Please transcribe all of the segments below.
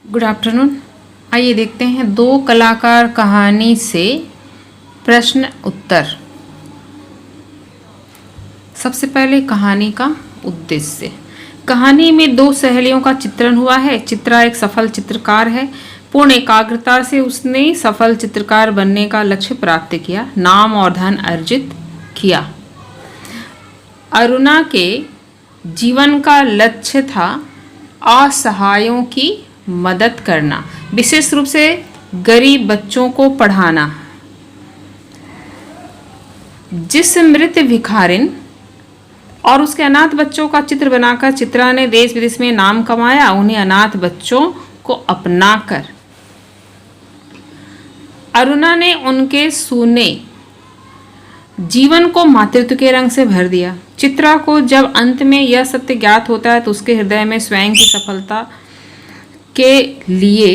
Good afternoon. आइए देखते हैं दो कलाकार कहानी से प्रश्न उत्तर। सबसे पहले कहानी का उद्देश्य। कहानी में दो सहेलियों का चित्रण हुआ है। चित्रा एक सफल चित्रकार है। पूर्ण एकाग्रता से उसने सफल चित्रकार बनने का लक्ष्य प्राप्त किया, नाम और धन अर्जित किया। अरुणा के जीवन का लक्ष्य था असहायों की मदद करना, विशेष रूप से गरीब बच्चों को पढ़ाना। जिस मृत भिखारिन और उसके अनाथ बच्चों का चित्र बनाकर चित्रा ने देश विदेश में नाम कमाया, उन्हें अनाथ बच्चों को अपनाकर अरुणा ने उनके सूने जीवन को मातृत्व के रंग से भर दिया। चित्रा को जब अंत में यह सत्य ज्ञात होता है तो उसके हृदय में स्वयं की सफलता के लिए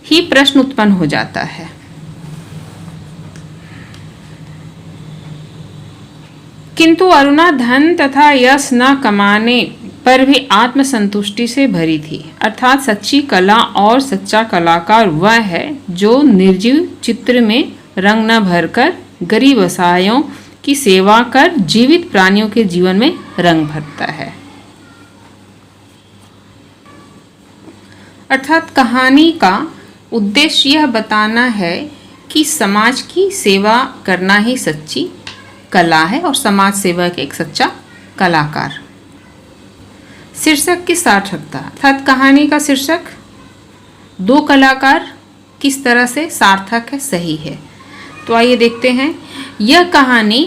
ही प्रश्न उत्पन्न हो जाता है। किंतु अरुणा धन तथा यश न कमाने पर भी आत्मसंतुष्टि से भरी थी। अर्थात सच्ची कला और सच्चा कलाकार वह है जो निर्जीव चित्र में रंग न भरकर गरीब असहायों की सेवा कर जीवित प्राणियों के जीवन में रंग भरता है। अर्थात कहानी का उद्देश्य यह बताना है कि समाज की सेवा करना ही सच्ची कला है और समाज सेवक एक सच्चा कलाकार। शीर्षक की सार्थकता। अर्थात कहानी का शीर्षक दो कलाकार किस तरह से सार्थक है, सही है। तो आइए देखते हैं। यह कहानी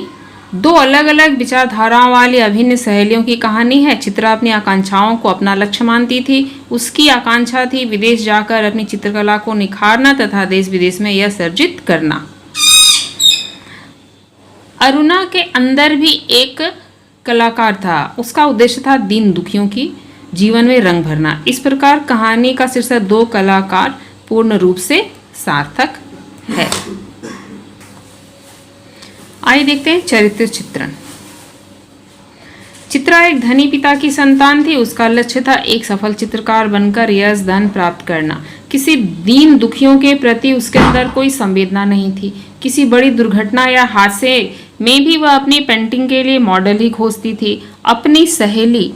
दो अलग अलग विचारधाराओं वाली अभिन्न सहेलियों की कहानी है। चित्रा अपनी आकांक्षाओं को अपना लक्ष्य मानती थी। उसकी आकांक्षा थी विदेश जाकर अपनी चित्रकला को निखारना तथा देश विदेश में यश अर्जित करना। अरुणा के अंदर भी एक कलाकार था। उसका उद्देश्य था दीन दुखियों की जीवन में रंग भरना। इस प्रकार कहानी का शीर्षक दो कलाकार पूर्ण रूप से सार्थक है। आइए देखते हैं चरित्र चित्रण। चित्रा एक धनी पिता की संतान थी। उसका लक्ष्य था एक सफल चित्रकार बनकर यश धन प्राप्त करना। किसी दीन दुखियों के प्रति उसके अंदर कोई संवेदना नहीं थी। किसी बड़ी दुर्घटना या हादसे में भी वह अपनी पेंटिंग के लिए मॉडल ही खोजती थी। अपनी सहेली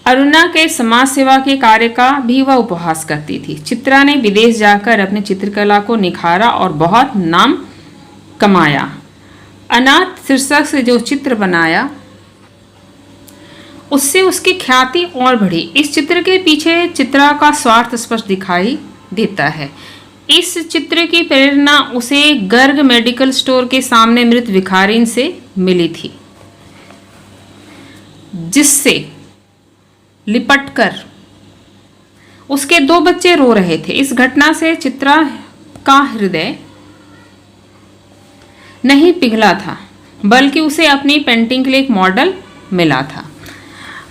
अरुणा के समाज सेवा के कार्य का भी वह उपहास करती थी। चित्रा ने विदेश जाकर अपनी चित्रकला को निखारा और बहुत नाम कमाया। अनाथ शीर्षक से जो चित्र बनाया उससे उसकी ख्याति और बढ़ी। इस चित्र के पीछे चित्रा का स्वार्थ स्पष्ट दिखाई देता है। इस चित्र की प्रेरणा उसे गर्ग मेडिकल स्टोर के सामने मृत भिखारिन से मिली थी, जिससे लिपटकर उसके दो बच्चे रो रहे थे। इस घटना से चित्रा का हृदय नहीं पिघला था, बल्कि उसे अपनी पेंटिंग के लिए एक मॉडल मिला था।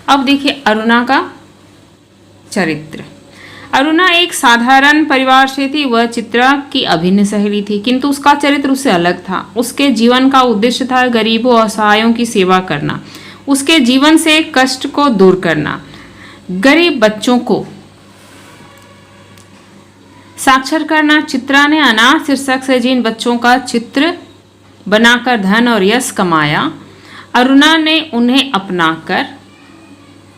अब देखिए अरुणा का चरित्र। अरुणा एक साधारण परिवार से थी। वह चित्रा की अभिन्न सहेली थी, किंतु उसका चरित्र उससे अलग था। उसके जीवन का उद्देश्य था गरीबों और असहायों की सेवा करना, उसके जीवन से कष्ट को दूर करना, गरीब बच्चों को साक्षर करना। चित्रा ने अनाथ शीर्षक से जिन बच्चों का चित्र बनाकर धन और यश कमाया, अरुणा ने उन्हें अपनाकर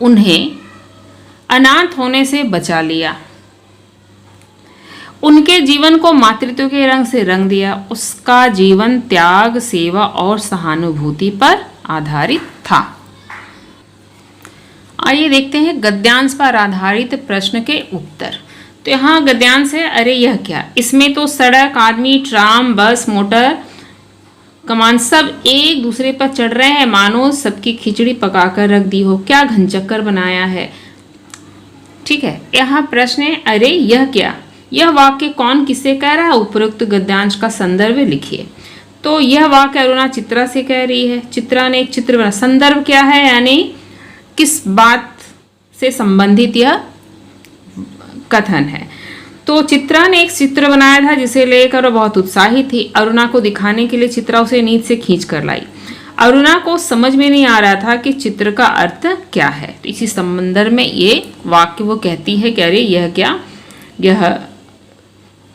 उन्हें अनाथ होने से बचा लिया। उनके जीवन को मातृत्व के रंग से रंग दिया। उसका जीवन त्याग, सेवा और सहानुभूति पर आधारित था। आइए देखते हैं गद्यांश पर आधारित प्रश्न के उत्तर। तो यहाँ गद्यांश है, अरे यह क्या। इसमें तो सड़क, आदमी, ट्राम, बस, मोटर, कमान सब एक दूसरे पर चढ़ रहे हैं, मानो सबकी खिचड़ी पकाकर रख दी हो। क्या घनचक्कर बनाया है। ठीक है। यहाँ प्रश्न है, अरे यह क्या। यह वाक्य कौन किससे कह रहा है। उपरोक्त गद्यांश का संदर्भ लिखिए। तो यह वाक्य अरुणा चित्रा से कह रही है। चित्रा ने एक चित्र बना। संदर्भ क्या है, यानी किस बात से संबंधित यह कथन है। तो चित्रा ने एक चित्र बनाया था जिसे लेकर वह बहुत उत्साहित थी। अरुणा को दिखाने के लिए चित्रा उसे नींद से खींच कर लाई। अरुणा को समझ में नहीं आ रहा था कि चित्र का अर्थ क्या है। तो इसी संदर्भ में ये वाक्य वो कहती है कि अरे यह क्या, यह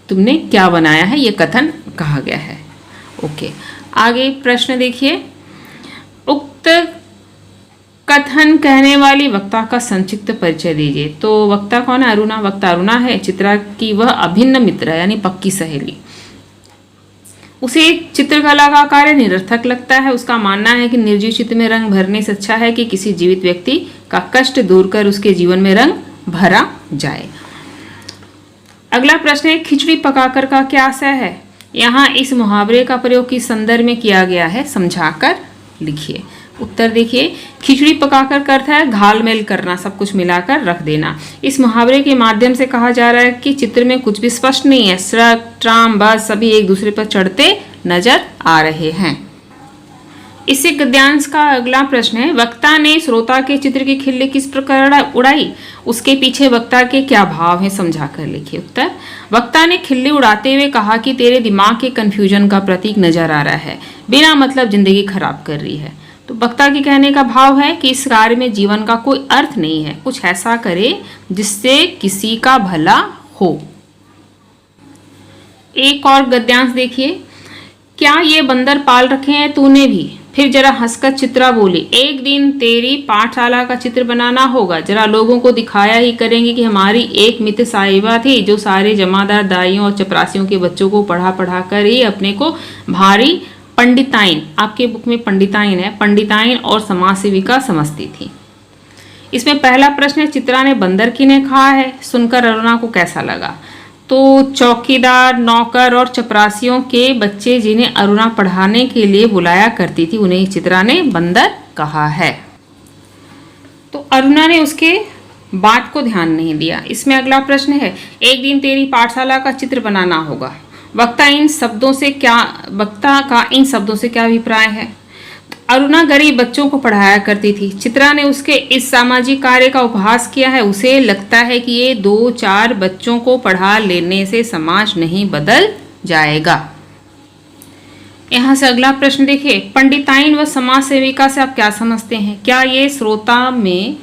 तुमने क्या बनाया है, ये कथन कहा गया है। ओके, आगे प्रश्न देखिए। उक्त कथन कहने वाली वक्ता का संक्षिप्त परिचय दीजिए। तो वक्ता कौन है? अरुणा। वक्ता अरुणा है, चित्रा की वह अभिन्न मित्र है यानी पक्की सहेली। उसे चित्रकला का कार्य निरर्थक लगता है। उसका मानना है कि निर्जीव चित्र में रंग भरने से अच्छा है कि किसी जीवित व्यक्ति का कष्ट दूर कर उसके जीवन में रंग भरा जाए। अगला प्रश्न है, खिचड़ी पकाकर का क्या आशय है? यहाँ इस मुहावरे का प्रयोग किस संदर्भ में किया गया है, समझाकर लिखिए। उत्तर देखिए, खिचड़ी पकाकर का अर्थ है घाल मेल करना, सब कुछ मिलाकर रख देना। इस मुहावरे के माध्यम से कहा जा रहा है कि चित्र में कुछ भी स्पष्ट नहीं है, सड़क, ट्राम, बस सभी एक दूसरे पर चढ़ते नजर आ रहे हैं। इससे गद्यांश का अगला प्रश्न है, वक्ता ने श्रोता के चित्र की खिल्ली किस प्रकार उड़ाई? उसके पीछे वक्ता के क्या भाव हैं, समझाकर लिखिए। उत्तर, वक्ता ने खिल्ली उड़ाते हुए कहा कि तेरे दिमाग के कंफ्यूजन का प्रतीक नजर आ रहा है, बिना मतलब जिंदगी खराब कर रही है। तो वक्ता के कहने का भाव है कि इस कार्य में जीवन का कोई अर्थ नहीं है, कुछ ऐसा करे जिससे किसी का भला हो। एक और गद्यांश देखिए, क्या ये बंदर पाल रखे हैं तूने भी? फिर जरा हंसकर चित्रा बोली, एक दिन तेरी पाठशाला का चित्र बनाना होगा, जरा लोगों को दिखाया ही करेंगे कि हमारी एक मित्र साहिबा थी जो सारे जमादार दाइयों और चपरासियों के बच्चों को पढ़ा पढ़ा कर ही अपने को भारी पंडिताइन, आपके बुक में पंडिताइन है, पंडिताइन और समाज सेविका समझती थी। इसमें पहला प्रश्न है, चित्रा ने बंदर किन्हें कहा है? सुनकर अरुणा को कैसा लगा? तो चौकीदार, नौकर और चपरासियों के बच्चे जिन्हें अरुणा पढ़ाने के लिए बुलाया करती थी, उन्हें चित्रा ने बंदर कहा है। तो अरुणा ने उसके बात को ध्यान नहीं दिया। इसमें अगला प्रश्न है, एक दिन तेरी पाठशाला का चित्र बनाना होगा, वक्ता का इन शब्दों से क्या अभिप्राय है? अरुणा गरीब बच्चों को पढ़ाया करती थी, चित्रा ने उसके इस सामाजिक कार्य का उपहास किया है, उसे लगता है कि ये 2-4 बच्चों को पढ़ा लेने से समाज नहीं बदल जाएगा। यहाँ से अगला प्रश्न देखिए, पंडिताइन व समाज सेविका से आप क्या समझते हैं? क्या ये श्रोता में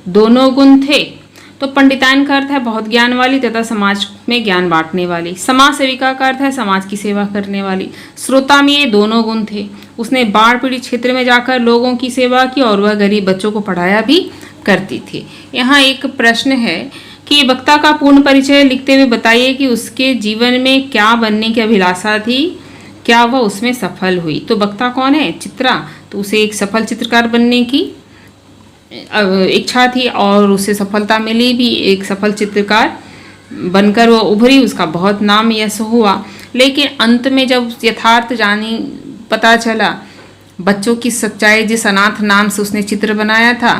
दोनों गुण थे? तो पंडिताइन का अर्थ है बहुत ज्ञान वाली तथा समाज में ज्ञान बांटने वाली। समाज सेविका का अर्थ है समाज की सेवा करने वाली। श्रोता में ये दोनों गुण थे। उसने बाढ़ पीड़ित क्षेत्र में जाकर लोगों की सेवा की और वह गरीब बच्चों को पढ़ाया भी करती थी। यहाँ एक प्रश्न है कि वक्ता का पूर्ण परिचय लिखते हुए बताइए कि उसके जीवन में क्या बनने की अभिलाषा थी, क्या वह उसमें सफल हुई? तो वक्ता कौन है? चित्रा। तो उसे एक सफल चित्रकार बनने की इच्छा थी और उसे सफलता मिली भी, एक सफल चित्रकार बनकर वो उभरी, उसका बहुत नाम यश हुआ। लेकिन अंत में जब यथार्थ पता चला, बच्चों की सच्चाई, जिस अनाथ नाम से उसने चित्र बनाया था,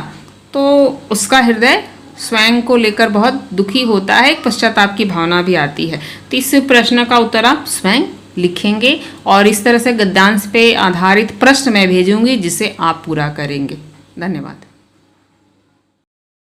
तो उसका हृदय स्वयं को लेकर बहुत दुखी होता है, एक पश्चाताप की भावना भी आती है। तो इस प्रश्न का उत्तर आप स्वयं लिखेंगे और इस तरह से गद्यांश पे आधारित प्रश्न मैं भेजूंगी जिसे आप पूरा करेंगे। धन्यवाद।